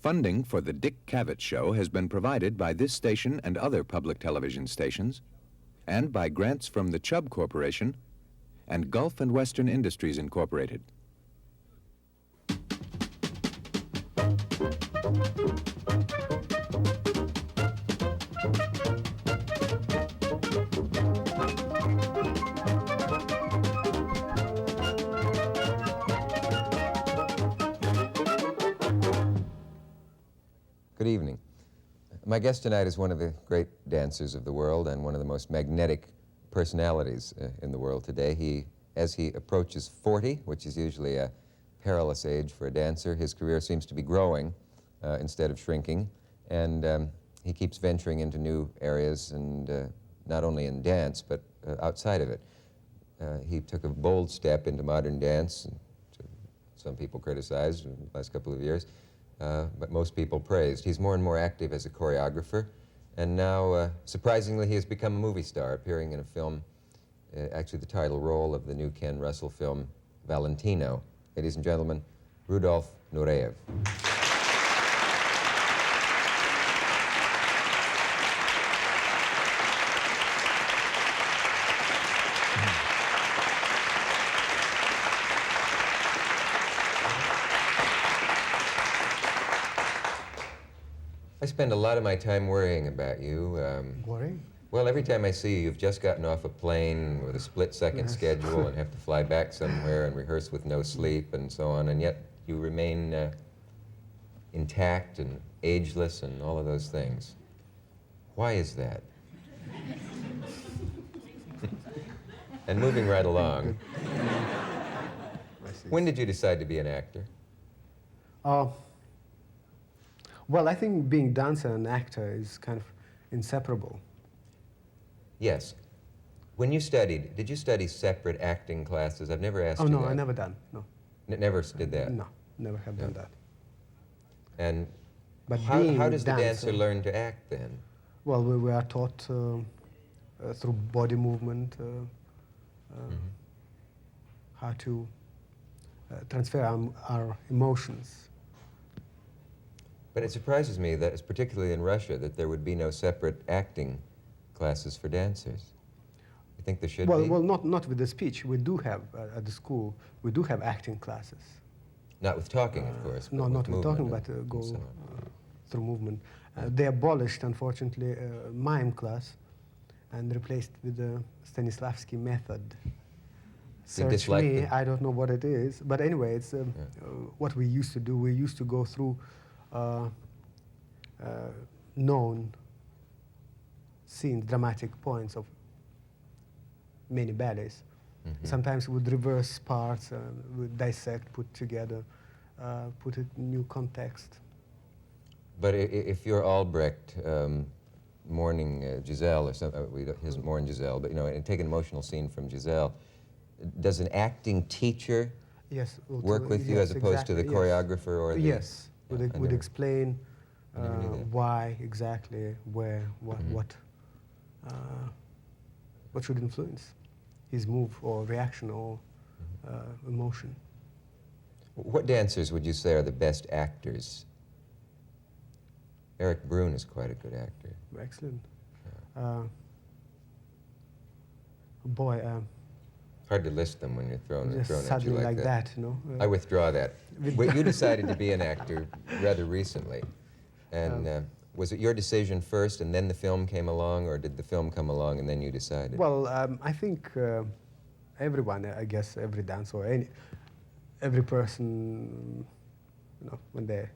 Funding for the Dick Cavett Show has been provided by this station and other public television stations, and by grants from the Chubb Corporation and Gulf and Western Industries Incorporated. Good evening. My guest tonight is one of the great dancers of the world and one of the most magnetic personalities in the world today. As he approaches 40, which is usually a perilous age for a dancer, his career seems to be growing instead of shrinking, and he keeps venturing into new areas, and not only in dance, but outside of it. He took a bold step into modern dance, some people criticized in the last couple of years, but most people praised. He's more and more active as a choreographer, and now, surprisingly, he has become a movie star, appearing in a film, actually the title role of the new Ken Russell film, Valentino. Ladies and gentlemen, Rudolf Nuryev. I spend a lot of my time worrying about you. Worrying? Well, every time I see you, you've just gotten off a plane with a split-second schedule and have to fly back somewhere and rehearse with no sleep and so on, and yet you remain intact and ageless and all of those things. Why is that? And moving right along, when did you decide to be an actor? Well, I think being dancer and actor is kind of inseparable. Yes. When you studied, did you study separate acting classes? I've never asked you no, that. I never done, no. Never did that? No, never have done that. And But how does the dancer learn to act then? Well, we are taught through body movement, how to transfer our emotions. But it surprises me that, particularly in Russia, that there would be no separate acting classes for dancers. You think there should be? Well, not with the speech. We do have, at the school, we do have acting classes. Not with talking, of course. No, not with talking, but go through movement. They abolished, unfortunately, mime class and replaced with the Stanislavski method. Search me, I don't know what it is. But anyway, it's what we used to do. We used to go through known scenes, dramatic points of many ballets. Sometimes we would reverse parts, would dissect, put together, put it in new context. But if you're Albrecht mourning Giselle, or something, he isn't mourning Giselle, but and take an emotional scene from Giselle, does an acting teacher work with you as opposed to the choreographer or the... Yes, would explain why exactly, where, what should influence his move or reaction or emotion. What dancers would you say are the best actors? Eric Brun is quite a good actor. Excellent. Hard to list them when you're thrown at you like that. I withdraw that. You decided to be an actor rather recently, and was it your decision first and then the film came along, or did the film come along and then you decided? Well, I think everyone, I guess, every dancer or every person, when they're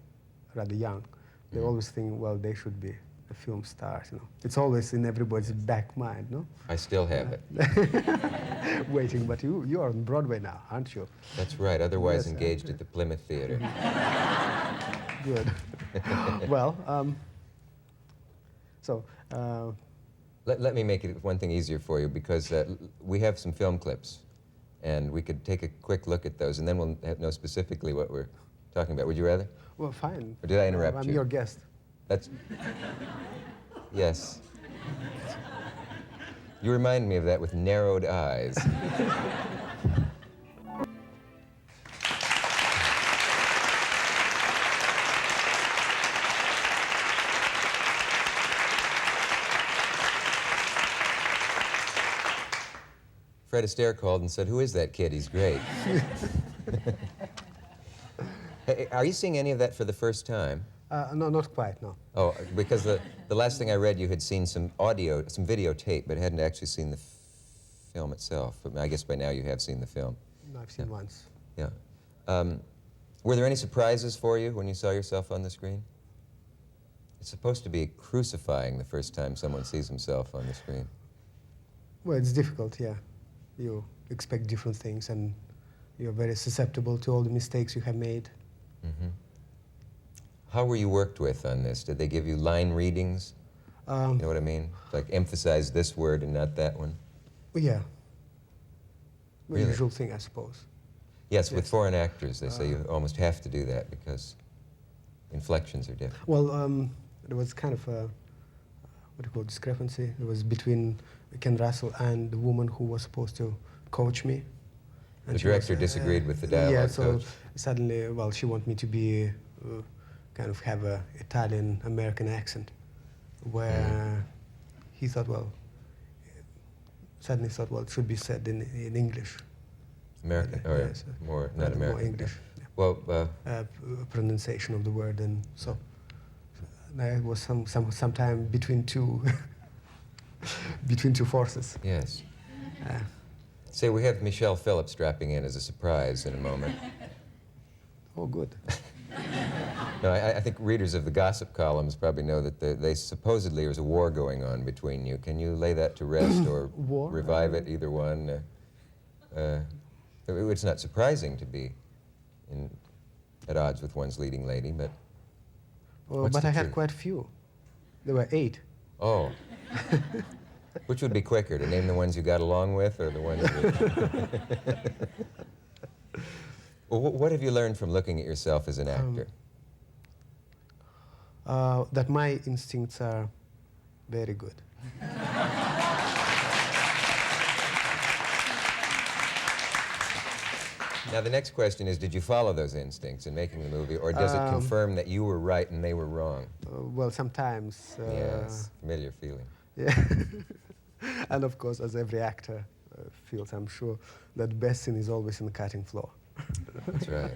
rather young, they always think, well, they should be the film stars. It's always in everybody's back mind, no? I still have it. Waiting, but you are on Broadway now, aren't you? That's right. Otherwise engaged at the Plymouth Theater. Good. Well, let me make it one thing easier for you, because we have some film clips, and we could take a quick look at those, and then we'll know specifically what we're talking about. Would you rather? Well, fine. Or did I interrupt you? I'm your guest. That's... Yes. You remind me of that with narrowed eyes. Fred Astaire called and said, "Who is that kid? He's great." Hey, are you seeing any of that for the first time? No, not quite, no. Oh, because the last thing I read, you had seen some audio, some videotape, but hadn't actually seen the film itself. But I guess by now you have seen the film. No, I've seen once. Yeah. Were there any surprises for you when you saw yourself on the screen? It's supposed to be crucifying the first time someone sees himself on the screen. Well, it's difficult, yeah. You expect different things, and you're very susceptible to all the mistakes you have made. Mm-hmm. How were you worked with on this? Did they give you line readings? You know what I mean? Like emphasize this word and not that one? Well, yeah. The Really? usual thing, I suppose. Yes, with foreign actors, they say you almost have to do that because inflections are different. Well, there was kind of a, what do you call, discrepancy. It was between Ken Russell and the woman who was supposed to coach me. And The she was, director disagreed with the dialogue yeah, so coach. suddenly, well, she wanted me to be, kind of have a Italian-American accent, where he thought, well, suddenly thought, well, it should be said in English. American, or Yes, more, not American. More English. Yeah. Well, Pronunciation of the word, and so it was sometime between two between two forces. yes. Uh, Say, we have Michelle Phillips dropping in as a surprise in a moment. oh, good. No, I think readers of the gossip columns probably know that they supposedly there's a war going on between you. Can you lay that to rest or War? revive it, either one? It's not surprising to be at odds with one's leading lady, but what's But the I had truth? quite a few. There were 8. Oh. Which would be quicker, to name the ones you got along with or the ones you... Well, what have you learned from looking at yourself as an actor? That my instincts are very good. Now, the next question is, did you follow those instincts in making the movie, or does it confirm that you were right and they were wrong? Well, sometimes. Yes, familiar feeling. Yeah. And of course, as every actor feels, I'm sure, that the best scene is always in the cutting floor. That's right.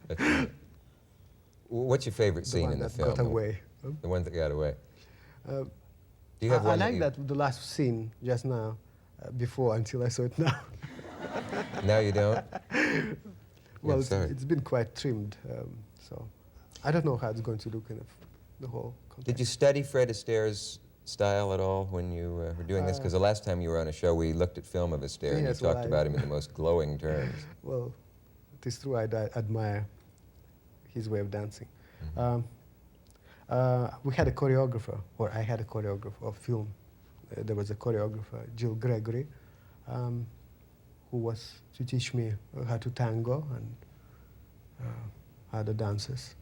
That's right. What's your favorite scene in the film? Got away. The one that got away. Do Do you have I one like that the last scene just now, before, until I saw it now. Now you don't? Well, I'm sorry. it's been quite trimmed, so I don't know how it's going to look in the whole context. Did you study Fred Astaire's style at all when you were doing this? Because the last time you were on a show, we looked at film of Astaire, and you Yes, well, talked about him in the most glowing terms. Well, it is true, I admire his way of dancing. We had a choreographer, or I had a choreographer of film. There was a choreographer, Jill Gregory, who was to teach me how to tango and other dances.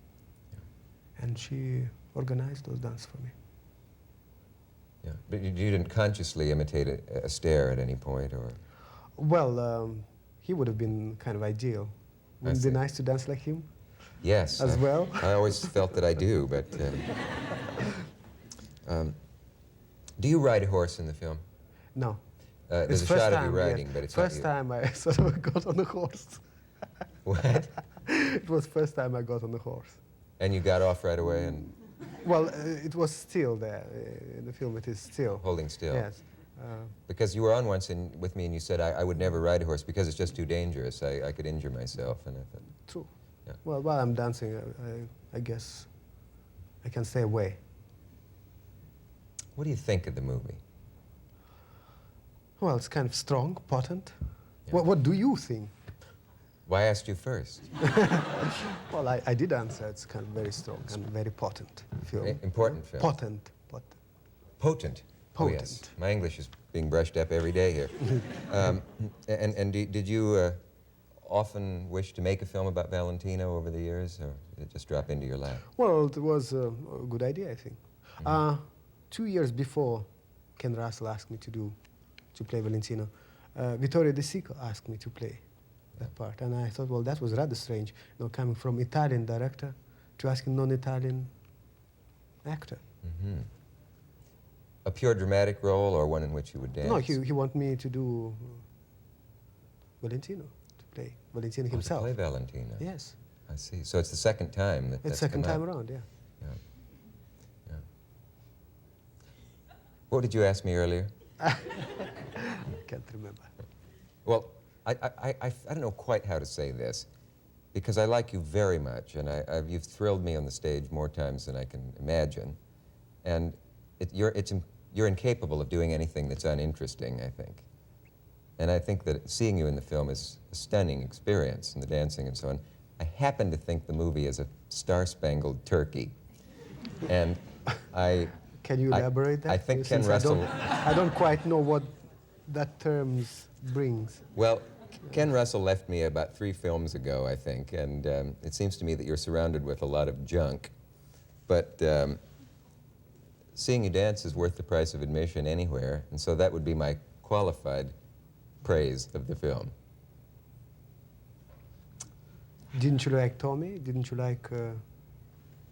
Yeah. And she organized those dances for me. Yeah, but you didn't consciously imitate Astaire at any point, or? Well, he would have been kind of ideal. Wouldn't it be nice to dance like him? Yes. As well? I always felt that I do, but... do you ride a horse in the film? No. There's a shot of you riding, but it's first not you. time I sort of got on a horse. What? It was first time I got on a horse. And you got off right away and Well, it was still there. In the film, it is still. holding still? Yes. Because you were on once with me and you said, I would never ride a horse because it's just too dangerous. I could injure myself. And I thought, True. Yeah. Well, while I'm dancing, I guess I can stay away. what do you think of the movie? Well, it's kind of strong, potent. Yeah. What do you think? Why I asked you first? Well, I did answer. It's kind of very strong and very potent film. Important film. Potent. Potent. Oh, yes. Potent. My English is being brushed up every day here. Did you often wish to make a film about Valentino over the years, or did it just drop into your lap? Well, it was a good idea, I think. 2 years before Ken Russell asked me to play Valentino, Vittorio De Sica asked me to play that part, and I thought, well, that was rather strange, coming from Italian director to asking non-Italian actor. Mm-hmm. A pure dramatic role, or one in which you would dance? No, he wanted me to do Valentino, to play Valentino To himself. play Valentino. Yes. I see. So it's the second time that It's that's second come time out. around, yeah. Yeah. Yeah. What did you ask me earlier? Can't remember. Well, I don't know quite how to say this, because I like you very much, and you've thrilled me on the stage more times than I can imagine, and you're incapable of doing anything that's uninteresting, I think. And I think that seeing you in the film is a stunning experience, and the dancing and so on. I happen to think the movie is a star-spangled turkey, and Can you elaborate that? I think Ken Since Russell... I don't quite know what that term brings. Well, Ken Russell left me about 3 films ago, I think, and it seems to me that you're surrounded with a lot of junk. But seeing you dance is worth the price of admission anywhere, and so that would be my qualified praise of the film. Didn't you like Tommy? Didn't you like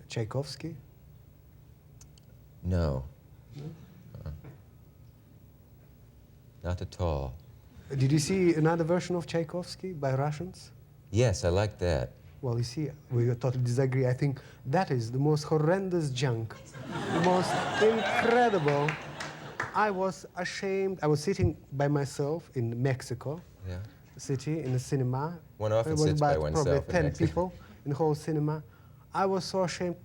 Tchaikovsky? No. Not at all. Did you see another version of Tchaikovsky by Russians? Yes, I like that. Well, you see, we totally disagree. I think that is the most horrendous junk, the most incredible. I was ashamed. I was sitting by myself in Mexico Yeah. City in the cinema. One often There was sits by about oneself probably in 10 Mexico. people in the whole cinema. I was so ashamed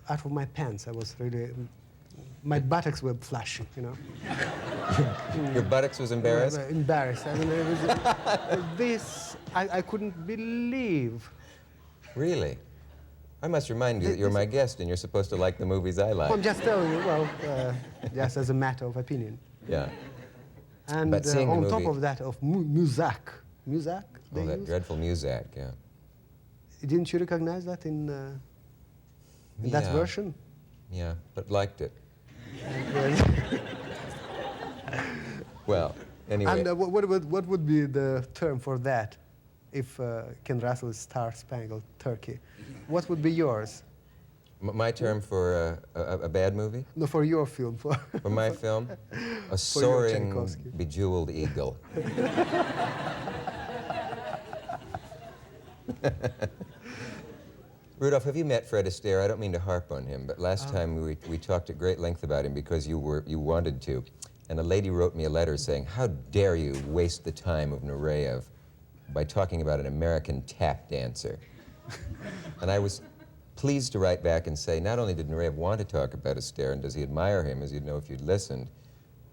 out of my pants. I was really, my buttocks were flashing, you know. Your buttocks was embarrassed? Embarrassed. I mean, it was, this, I couldn't believe. Really? I must remind you that you're my guest and you're supposed to like the movies I like. I'm just telling you, well, just as a matter of opinion. Yeah. And But seeing the on top movie- of that, of Muzak. Muzak? Oh, that use? dreadful music, yeah. Didn't you recognize that in that Yeah. version? Yeah, but liked it. Yes. Well, anyway. And what would be the term for that if Ken Russell's Star-Spangled Turkey? What would be yours? My term for a bad movie? No, for your film. For For my film? A your soaring, Tchaikovsky. bejeweled eagle. Rudolf, have you met Fred Astaire? I don't mean to harp on him, but last time we talked at great length about him because you wanted to. And a lady wrote me a letter saying, how dare you waste the time of Nureyev by talking about an American tap dancer? And I was pleased to write back and say, not only did Nureyev want to talk about Astaire and does he admire him, as you'd know if you'd listened,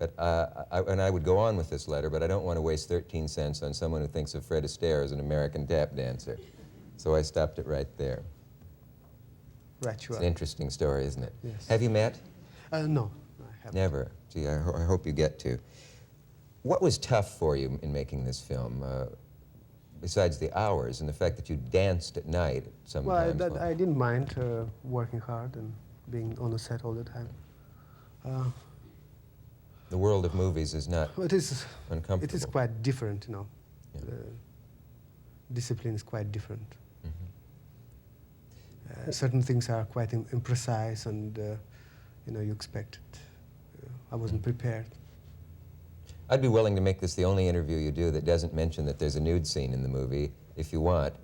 but I would go on with this letter, but I don't want to waste 13 cents on someone who thinks of Fred Astaire as an American tap dancer. So I stopped it right there. Right, It's sure. an interesting story, isn't it? Yes. Have you met? No, I haven't. Never. Gee, I hope you get to. What was tough for you in making this film, besides the hours and the fact that you danced at night sometimes? Well, I didn't mind working hard and being on the set all the time. The world of movies is not It is uncomfortable. quite different, you know. Yeah. The discipline is quite different. Mm-hmm. Certain things are quite imprecise, and you know, you expect it. I wasn't prepared. I'd be willing to make this the only interview you do that doesn't mention that there's a nude scene in the movie, if you want.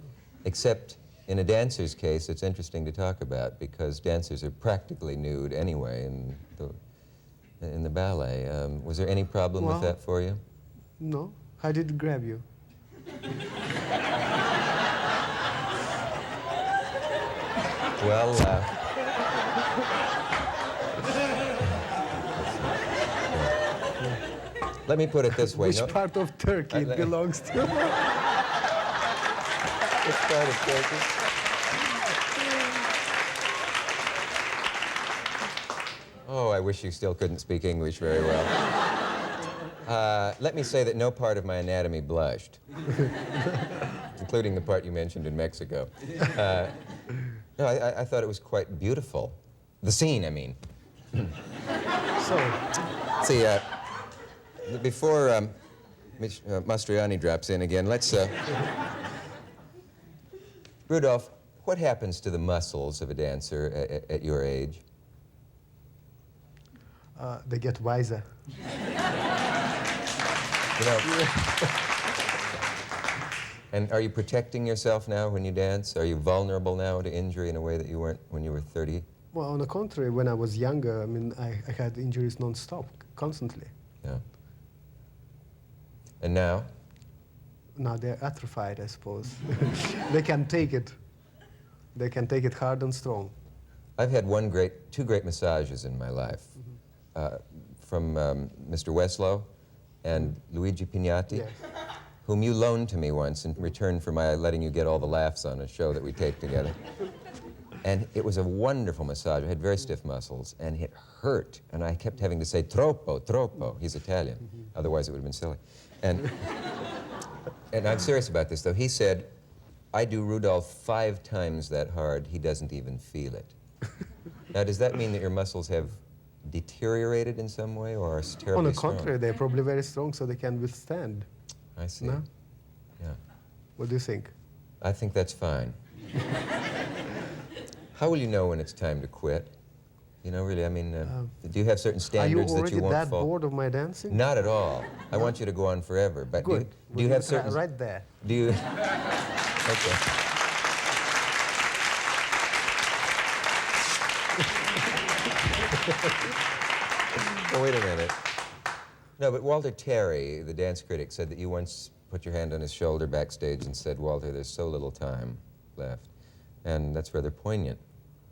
Except in a dancer's case, it's interesting to talk about because dancers are practically nude anyway in the ballet. Was there any problem with Well- that for you? No, I did grab you. Well, let me put it this way. Which no- part of Turkey it belongs to? Which part of Turkey? Oh, I wish you still couldn't speak English very well. Let me say that no part of my anatomy blushed, including the part you mentioned in Mexico. No, I thought it was quite beautiful. The scene, I mean. So, See, before Mastriani drops in again, let's... Rudolf, what happens to the muscles of a dancer at your age? they get wiser. You know, And are you protecting yourself now when you dance? Are you vulnerable now to injury in a way that you weren't when you were 30? Well, on the contrary, when I was younger, I mean, I had injuries non-stop, constantly. Yeah. And now? Now they're atrophied, I suppose. They can take it. They can take it hard and strong. I've had two great massages in my life, from Mr. Weslow and Luigi Pignatti, Yes. whom you loaned to me once in return for my letting you get all the laughs on a show that we taped together. And it was a wonderful massage. I had very stiff muscles, and it hurt. And I kept having to say, troppo, troppo. He's Italian. Otherwise, it would have been silly. And I'm serious about this, though. He said, I do Rudolf 5 times that hard. He doesn't even feel it. Now, does that mean that your muscles have deteriorated in some way or are terribly On the strong? contrary, they're probably very strong, so they can withstand. I see. No? Yeah. What do you think? I think that's fine. How will you know when it's time to quit? You know, really, I mean, do you have certain standards that you won't Are you already that fall? bored of my dancing? Not at all. I want you to go on forever. But Good. do you have certain... Right there. Do you... Okay. Oh, wait a minute. No, but Walter Terry, the dance critic, said that you once put your hand on his shoulder backstage and said, Walter, there's so little time left. And that's rather poignant.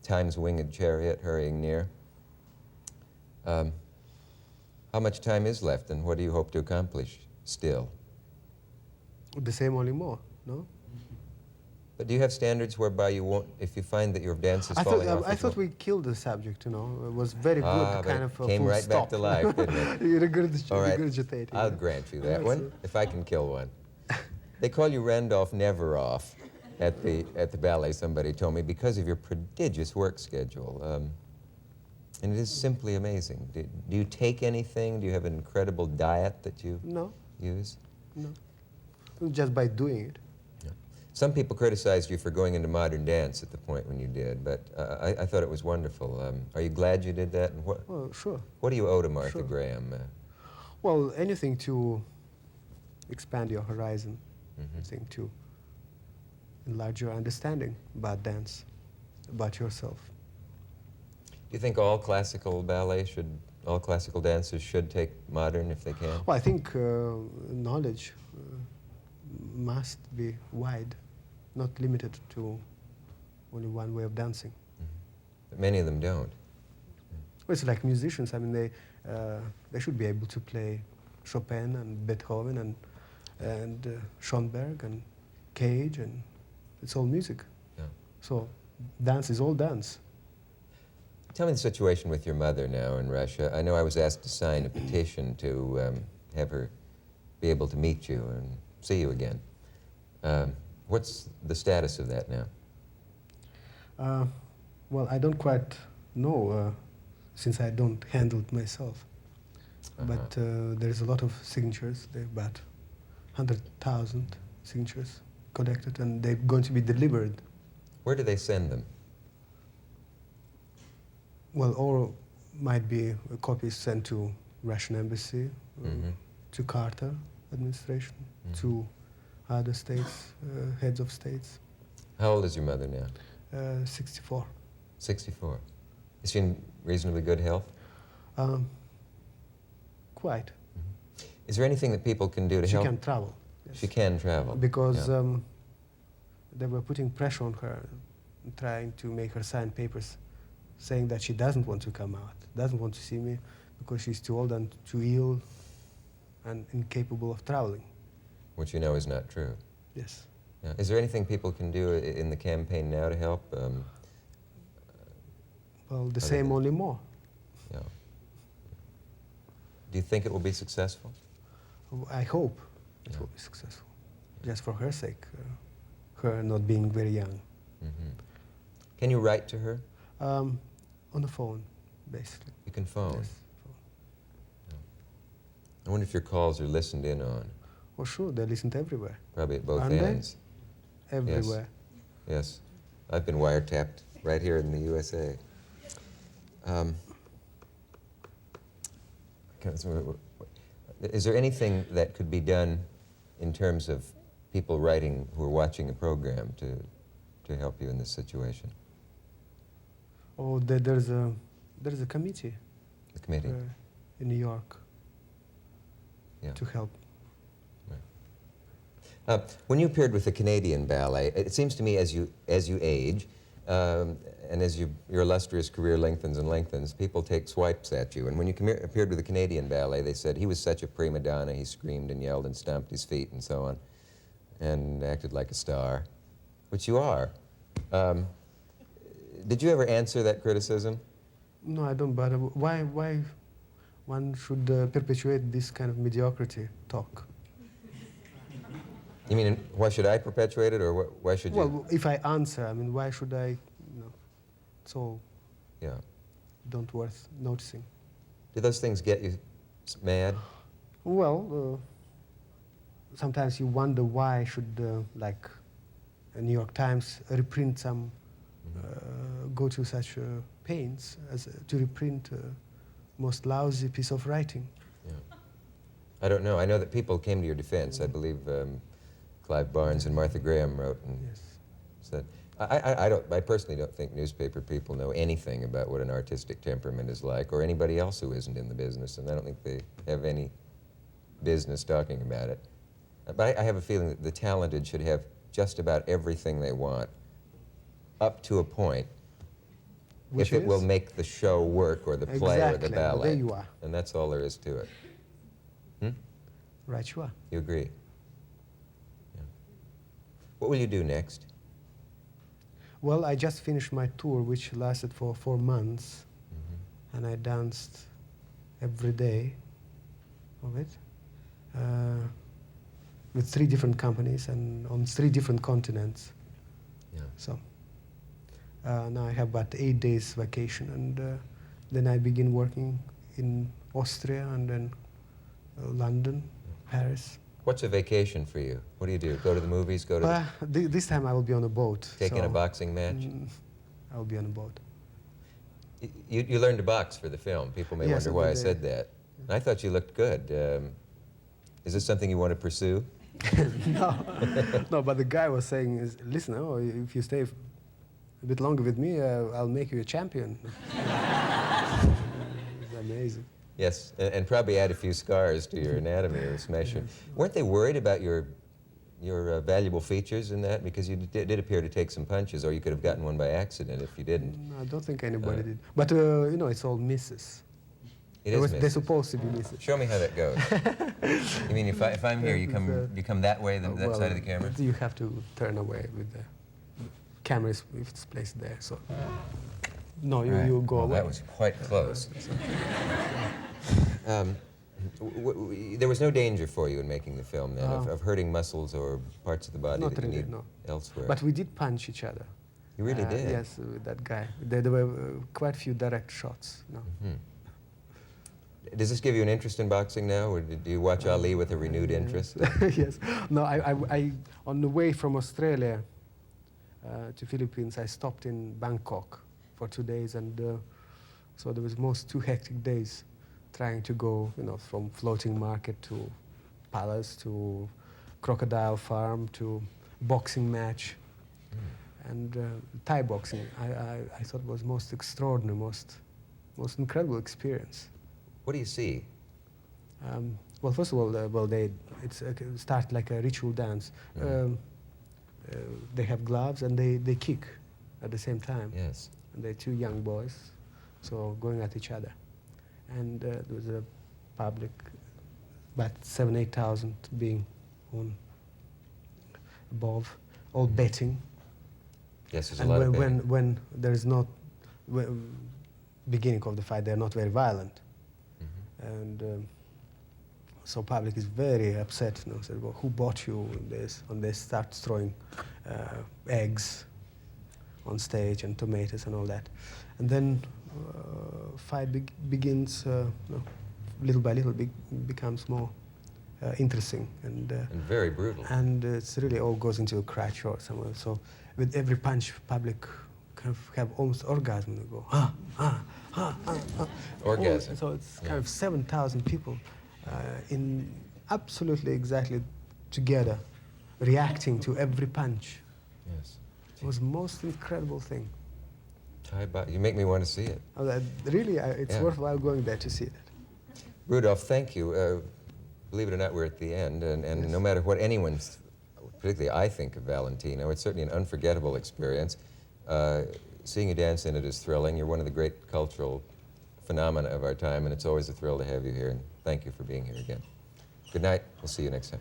Time's winged chariot hurrying near. How much time is left, and what do you hope to accomplish still? The same, only more, no? But do you have standards whereby you won't, if you find that your dance is falling off? I thought we killed the subject, you know. It was very good, but kind it of came full right stop. back to life, didn't it? You're All right, regurgitating. I'll grant you that Yes, one, sir. if I can kill one. They call you Randolph Neveroff at the ballet, somebody told me, because of your prodigious work schedule. And it is simply amazing. Do you take anything? Do you have an incredible diet that you No, use? no. Just by doing it. Yeah. Some people criticized you for going into modern dance at the point when you did, but I thought it was wonderful. Are you glad you did that? And Well, sure. what do you owe to Martha Sure. Graham? Well, anything to expand your horizon, anything to enlarge your understanding about dance, about yourself. Do you think all classical dancers should take modern if they can? Well, I think knowledge must be wide, not limited to only one way of dancing. But many of them don't. Well, it's like musicians. I mean, they should be able to play Chopin and Beethoven and Schoenberg and Cage, and it's all music. Yeah. So dance is all dance. Tell me the situation with your mother now in Russia. I know I was asked to sign a petition to have her be able to meet you and see you again. What's the status of that now? Well, I don't quite know since I don't handle it myself. But there's a lot of signatures. There are about 100,000 signatures collected, and they're going to be delivered. Where do they send them? Well, or might be copies sent to Russian embassy, to Carter administration, to other states, heads of states. How old is your mother now? 64. 64. Is she in reasonably good health? Quite. Is there anything that people can do to She help? can travel. Yes. She can travel. Because yeah. they were putting pressure on her, trying to make her sign papers saying that she doesn't want to come out, doesn't want to see me because she's too old and too ill and incapable of traveling. Which you know is not true. Yes. Yeah. Is there anything people can do in the campaign now to help? Well, the same, only more. Yeah. Do you think it will be successful? I hope it will be successful, just for her sake, her not being very young. Can you write to her? On the phone, basically. You can phone. Yes, phone. I wonder if your calls are listened in on. Oh, sure, they're listened everywhere. Probably at both Aren't they? ends. Everywhere. Yes. I've been wiretapped right here in the USA. Is there anything that could be done in terms of people writing who are watching a program to help you in this situation? Oh, there's a committee The committee? in New York Yeah. to help. When you appeared with the Canadian Ballet, it seems to me as you age, and as your illustrious career lengthens and lengthens, people take swipes at you. And when you appeared with the Canadian Ballet, they said he was such a prima donna, he screamed and yelled and stomped his feet and so on, and acted like a star, which you are. Did you ever answer that criticism? No, I don't, but why one should perpetuate this kind of mediocrity talk? You mean, why should I perpetuate it, or why should you? Well, if I answer, I mean, why should I, it's all Yeah. don't worth noticing. Do those things get you mad? Well, sometimes you wonder why should, like, a New York Times reprint some, go to such pains as to reprint most lousy piece of writing. Yeah. I don't know. I know that people came to your defense. I believe Clive Barnes and Martha Graham wrote and Yes. said, I personally don't think newspaper people know anything about what an artistic temperament is like, or anybody else who isn't in the business, and I don't think they have any business talking about it. But I have a feeling that the talented should have just about everything they want, up to a point, Which if it will is? make the show work, or the play, or the Exactly. ballet. There you are. And that's all there is to it. Right, you are. You agree? Yeah. What will you do next? Well, I just finished my tour, which lasted for 4 months, and I danced every day of it with 3 different companies and on 3 different continents. Yeah. So now I have about 8 days vacation, and then I begin working in Austria and then London, Paris. What's a vacation for you? What do you do? Go to the movies? Go to This time I will be on a boat. take in a so, boxing match? I will be on a boat. You learned to box for the film. People may Yes, wonder I why I did, said that. And I thought you looked good. Is this something you want to pursue? No, but the guy was saying, listen, if you stay a bit longer with me, I'll make you a champion. It's amazing. Yes, and probably add a few scars to your anatomy or smash your... Weren't they worried about your valuable features in that? Because you did appear to take some punches, or you could have gotten one by accident if you didn't. No, I don't think anybody did. But, it's all misses. It is They're misses. supposed to be misses. Show me how that goes. You mean if I'm here, you come that way, that Well, side of the camera? You have to turn away with the camera if it's placed there. So, no, Right. you go Well, away. that was quite close. There was no danger for you in making the film then, of hurting muscles or parts of the body Not that you really, need no. elsewhere. But we did punch each other. You really did? Yes, with that guy. There were quite a few direct shots. No. Does this give you an interest in boxing now, or do you watch Ali with a renewed interest? Yes. No, I on the way from Australia to Philippines, I stopped in Bangkok for 2 days, and so there was most 2 hectic days trying to go, from floating market to palace to crocodile farm to boxing match. And Thai boxing, I thought was most extraordinary, most incredible experience. What do you see? Well, first of all, it's start like a ritual dance. They have gloves and they kick at the same time. Yes. And they're 2 young boys, so going at each other. And there was a public, about 7,000-8,000 being on above, all betting. Yes, there's And a lot of betting. when there is not beginning of the fight, they're not very violent, and so public is very upset. Said, well, who bought you this? And they start throwing eggs on stage and tomatoes and all that, and then fight begins. Little by little, becomes more interesting and very brutal. and it's really all goes into a crash or somewhere. So with every punch, public kind of have almost orgasm. They go, Orgasm. So it's kind of 7,000 people in absolutely exactly together reacting to every punch. Yes. It was the most incredible thing. You make me want to see it. Really, it's Yeah. worthwhile going there to see it. Rudolf, thank you. Believe it or not, we're at the end, and Yes. no matter what anyone's, particularly I think of Valentino, it's certainly an unforgettable experience. Seeing you dance in it is thrilling. You're one of the great cultural phenomena of our time, and it's always a thrill to have you here, and thank you for being here again. Good night. We'll see you next time.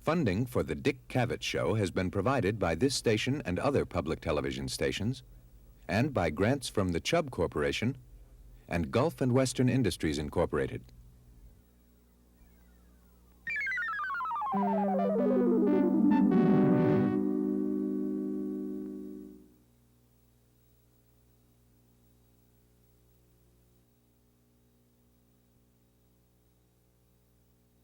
Funding for the Dick Cavett Show has been provided by this station and other public television stations, and by grants from the Chubb Corporation and Gulf and Western Industries Incorporated.